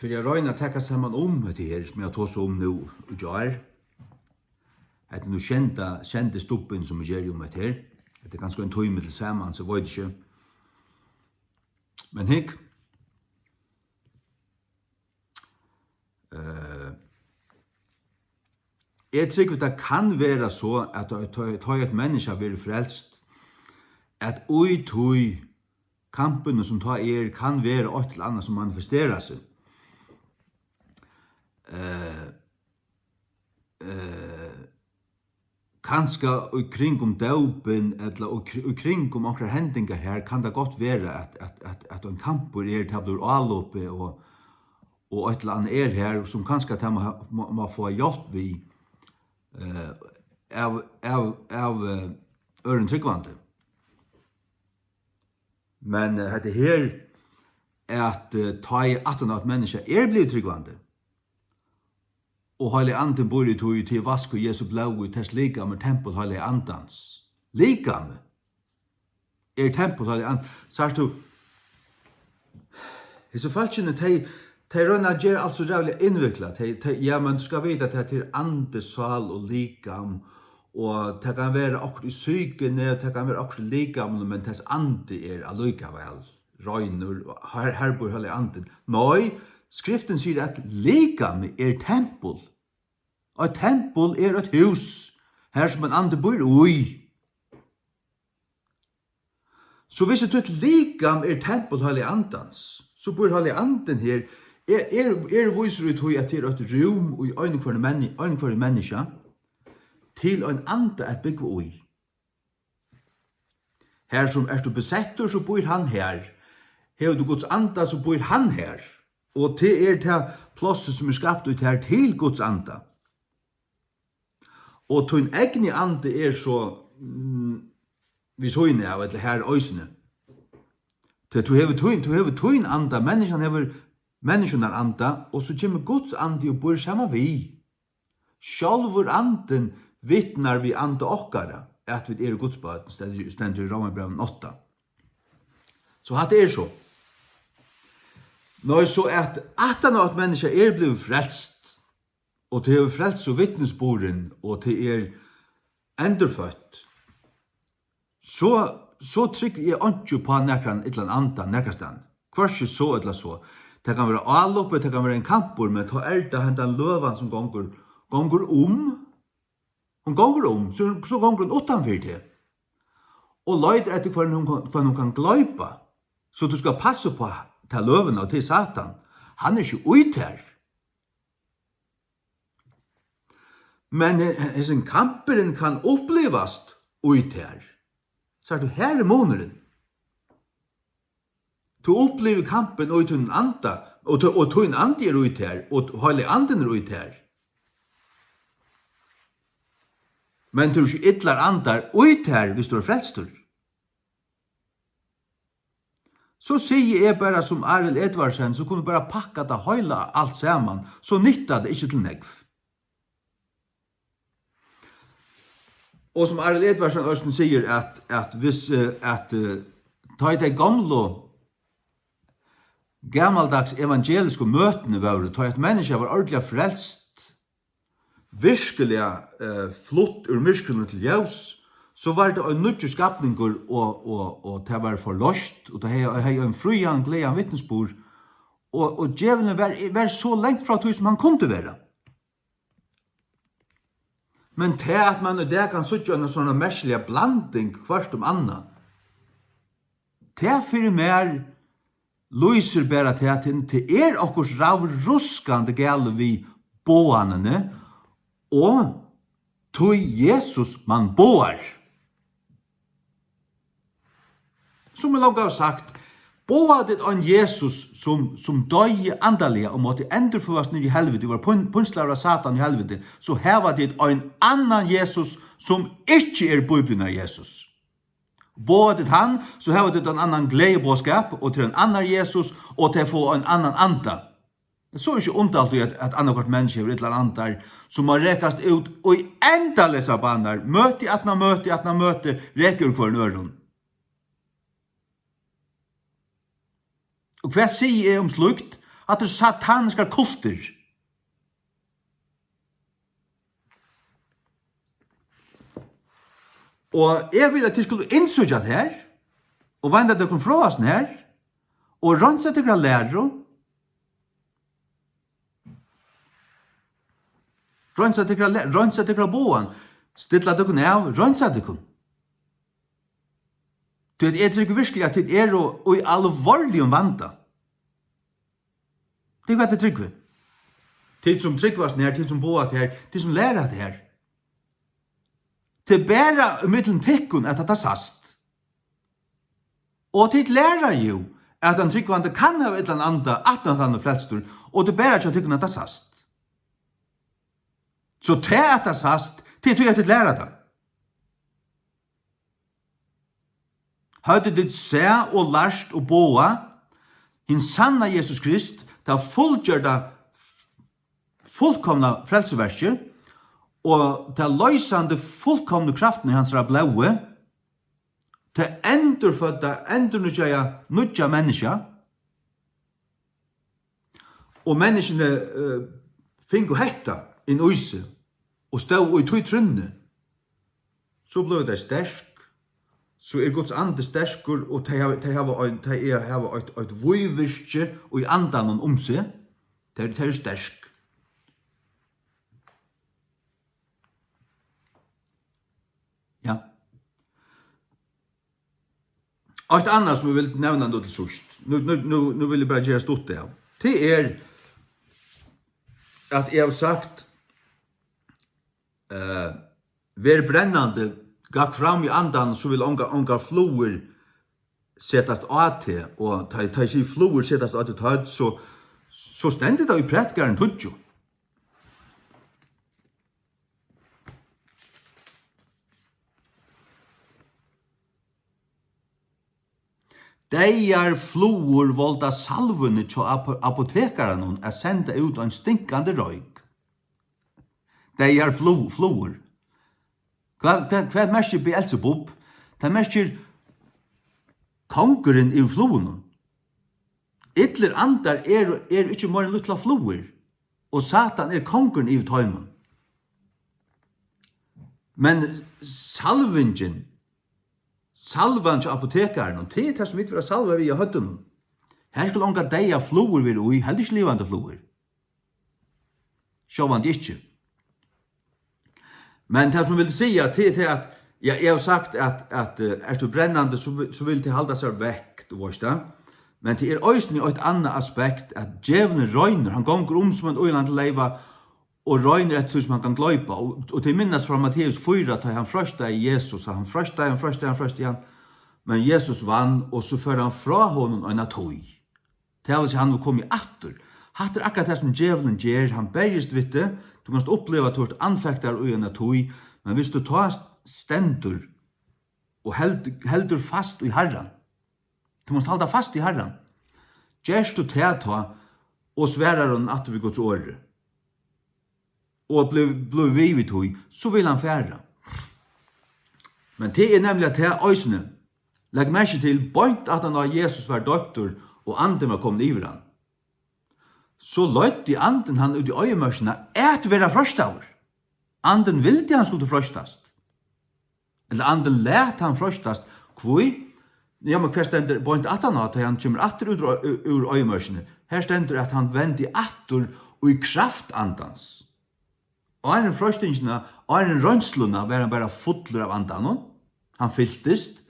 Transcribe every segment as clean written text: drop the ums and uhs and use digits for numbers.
För jag röjna täcka samman det här som jag tar så nu och gör. Att nu kände stuppen som jag gör det här. Det är ganska en tøyme til samman så vet jag inte. Men hik. Jeg tror det kan være så at ta et menneske blir frelst, at ui tøy kampen som tar kan være et eller annet som manifesterer seg. Kanskje kring om døpen, eller kring om akkurat hendinger her, kan det godt være at en kamper til å bli avloppet, og et eller annet her, som kanskje må få hjelp vi av øren tryggvande. Men det her at ta i at mennesker blevet tryggvande, og heilig anden bor i tog til vask og Jesu blod i tess likame tempel heilig andans. Likame tempel heilig andans. Sagt du, så falskene, de rønner gjør alt så rævlig innviklet. Ja, men du skal vite at det er ande, sal og likam, og det kan være akkurat i sykene, det kan være akkurat likam, men tess ande allikevel. Røyner, her bor heilig anden. Nei, skriften sier at likame tempel. Og et tempel et hus, her som en ande bor ui. Så hvis du et likam tempel heilig andans, så bor heilig anden her, viser ut at det et rum og øyne for en menneske, til en ande et bygge ui. Her som du besetter, så bor han her. Her du Guds anda, så bor han her. Og til til plosset som skapt ut her til Guds anda. Og til en egen ande så vi så inne av eller her øysene. Til du hever tøyn anda, menneskene anda, og så kommer Guds ande og bor sammen vi. Sjálvur anden vittnar vi ande okkara, at vi Guds barn, stendur i Romerbrevet 8. Så hatt så. Nå så at at mennesker blevet frelst, og til frelst og vittnesboren, og til endurfødt, så trykker jeg ikke på nekran et eller annet nekastan. Hverskje så eller så. Det kan være avloppet, det kan være en kampor, men ta det hentan løvan som gonger om. Hun gonger om, så gonger hun utanfyr til. Og løyder etter hva hun kan gløypa, så du skal passe på til løven og til Satan. Han ikke ut her. Men hessen kamperen kan opplevast ut her. Så du, her måneden. Du opplever kampen ut til en anda, og til en ande ut her, og hele anden ut her. Men du ikke ytler andar ut her hvis du frelstur. Så sier jeg bare som Arild Edvardsen, så kunne bare pakka det høyla alt sammen, så nytta det ikke til negv. Og som Arild Edvardsen også sier at hvis ta i det gammeldags evangeliske møtene var, ta et menneske var ordentlig frelst, virkelig flott ur myskene til ljøs, så var det en nødvendig skapninger, og det var forløst, og det var en frujan, gleden vittnesbord, og djevelen var så lengt fra tog som han kunne være. Men til at man der kan sitte en sånn merkelig blanding først anna, til for mer lyser bare til at det okkurs ravruskande gale vi båanene, og tog Jesus man båar. Som jeg har sagt, båa det en Jesus som døye andalige og måtte endurføres ned i helvete, var punslar av Satan i helvete, så her var det en annan Jesus som ikke bøyblen av Jesus. Båa det han, så her var det en annan gledebåskap, og til en annan Jesus, og til å få en annan anda. Så er ikke ondalt at annakvart menneske er et eller annet der, som har rekast ut og i endalesa banar, møte, reker hver en øron. Og hva sier jeg om slukt? At det sataniska kulter. Og jeg vil at de skulle innsøke det her, og vende dere fra oss her, og rense dere lærer, rense dere boen, stille dere av, rense dere. Jeg tror virkelig at det er og i alvorlig vanta. Det er hva det trykker. Tid som trykkvasen her, tid som boet her, tid som lærer det her. Til bæra mittlen tekkun at det er sast. Og tid lærer jo at han trykkvande kan ha et eller annet at han er frelstur, og det bæra ikke tekkun at det er sast. Så til at det er sast, til at det lærer det. Høyde ditt se og lærst og boa, hin sanna Jesus Krist, ta fullgjørda fullkomna frelseverket, og ta løysande fullkomna kraften i hans blaue, ta endurfødda, nudja menneska, og menneskene fingo hetta inn uise, og stod i tog trunne, så ble det sterk, så Guds ande sterkur, og de har et vøyvirke og i andan om seg. Det er sterk. Ja. Og et annet som vi vil nevne nå til sørst. Nå vil jeg bare gjøre stort det. Det er at jeg har sagt vær brennande gakk fram i andan, så vil ongar floer setast av til, og ta ikke floer setast av til, så stendet det i prætkaren tudjo. Deir floer volda salvene til apotekaren er senda ut en stinkande røyk. Deir floer. Hva merker Beelzebub? Det merker kongeren i floen. Ytler andar er ikke mer enn luttla floer, og Satan er kongeren i tøymen. Men salvan til apotekaren, det er det som ikke vil salva vi i høtten. Her skal onga deia floer vi ui, heldig ikke livande floer. Sjåvand ikke. Men det som vil si at jeg har sagt at er du brennande, så vil det halda seg vekk, du vet det. Men det er også et annet aspekt at djevelen røyner, han gonger som en øyland leiva, og røyner etter som han kan gløypa. Og til minnes fra Matteus 4, at han frøsta i Jesus, han frøsta igjen, men Jesus vann, og så fører han fra honom en tøy. Det vil si han vil komme i atter. Hatt er akkurat det som djevelen gjør, han bergist vitte, du kan oppleva at du har anfektar ui en tøy, men hvis du tar stendur og heldur fast i Herren, du måste halda fast i Herren, gjerst du teta og sverar hon at vi Guds åre, og blir vi tøy, så vil han færa. Men det er nemlig at det er øysene, legg merke til, bøynt at han av Jesus var døptur, og anden var kommet iver han. Så løyt i anden han ut i øyemørsene at vera frøstavur. Anden vildi han skulle frøstast. Eller anden let han frøstast. Kvoi? Ja, men hver stender bøynt at han at han kommer atter ur øyemørsene. Her stender at han vendi atter og i kraft andans. Og en frøstingsene, og en rønsluna var han bare fotler av andan. Han fylltist.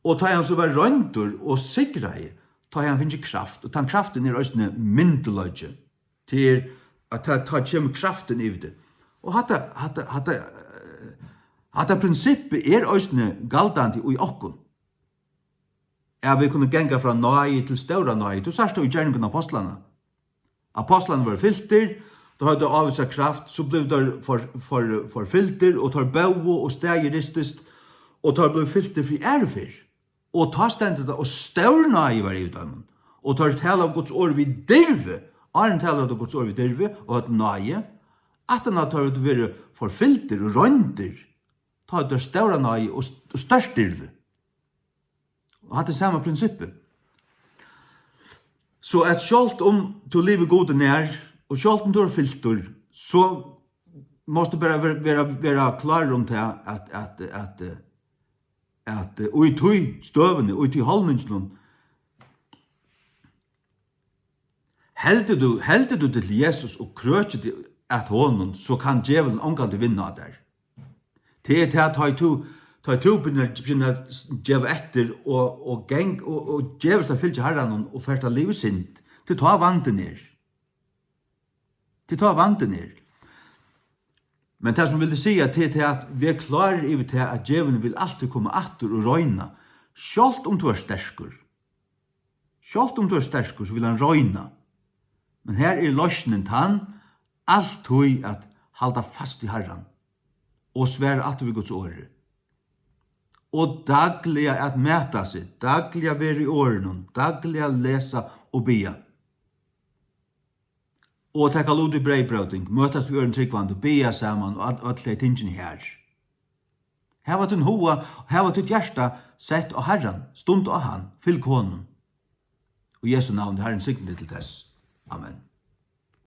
Og ta han så var røyndur og sigrei, ta han finnes kraft, og ta kraften er også myndeløgje, til at ta kjem kraften i det. Og hatta prinsippet er også galdant i okkon. Ja, vi kunne genga fra nøy til større nøy, du sørste i gjerningen av apostlene. Apostlene var filter, da hadde avvisa kraft, så ble det for filter, og tar bau og steg ristest, og tar ble filter fri ærefyr. Og ta stendet det, og størna i var i utdømmen. Og tar tala av Guds år vid dirve. Arren tala av Guds år vid dirve, og at nøye. At han tar ut være for filter og rønter. Ta ut det større nøye og størst dirve. Og hatt det samme prinsippet. Så at sjalt om du lever gode nær, og sjalt om du er filter, så måste bara vara klar om det at ui tui støvene, ui tui holdningslun, heldur du til Jesus og krøtjer til at honom, så kan djevelen omgående vinna av der. Det er til at ta i to begynner djevel etter og djevel skal fylle herren og fyrsta livet sint, til ta vanden ner. Til ta vanden ner. Men det som vil si at det er at vi er klare i til at djevelen vil alltid komme atter og røyna. Sjalt om du er stersker. Sjalt om du er stersker, så vil han røyna. Men her er løsningen til han, alt tog at halda fast i herren, og svære at vi Guds åre. Og daglig at mæta seg, daglig være i årene, daglig lesa og bia. Og tekka lod i breibrøting, møtast vi øren tryggvand og bia saman og alle de tingene her. Her var din hoa, her var ditt hjärsta sett av herren, stund av han, fylg honom. Og Jesu navn, Herren signe til tess. Amen.